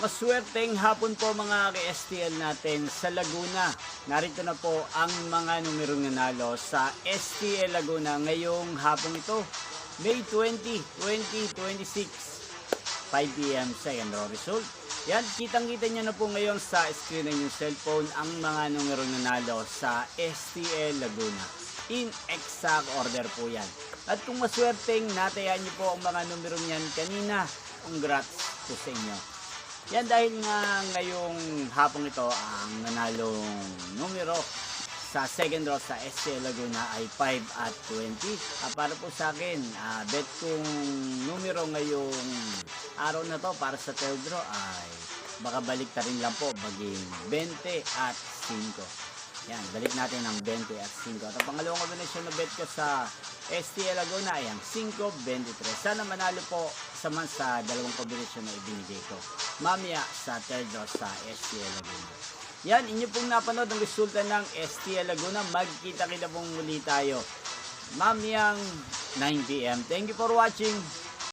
Maswerteng hapon po mga ka-STL natin sa Laguna. Narito na po ang mga numerong nanalo sa STL Laguna ngayong hapon ito, May 20, 2026, 5 p.m. second round result. Yan, kitang-kita nyo na po ngayon sa screen ng yung cellphone ang mga numerong nanalo sa STL Laguna. In exact order po yan. At kung maswerteng natayaan nyo po ang mga numerong yan kanina, congrats po sa inyo. Yan dahil nga ngayong hapong ito ang nanalong numero sa second draw sa STL Laguna ay 5 at 20. Para po sa akin, bet kong numero ngayong araw na to para sa third draw ay baka balik ta rin lang po maging 20 at 5. Yan, balik natin ang 20 at 5. At ang pangalawang combination na bet ko sa STL Laguna ay ang 5-23. Sana manalo po sa dalawang combination na ibinigay ko mamaya sa third draw sa STL Laguna. Yan, inyo pong napanood ang resulta ng STL Laguna. Magkita-kita pong muli tayo mamayang 9 p.m. Thank you for watching.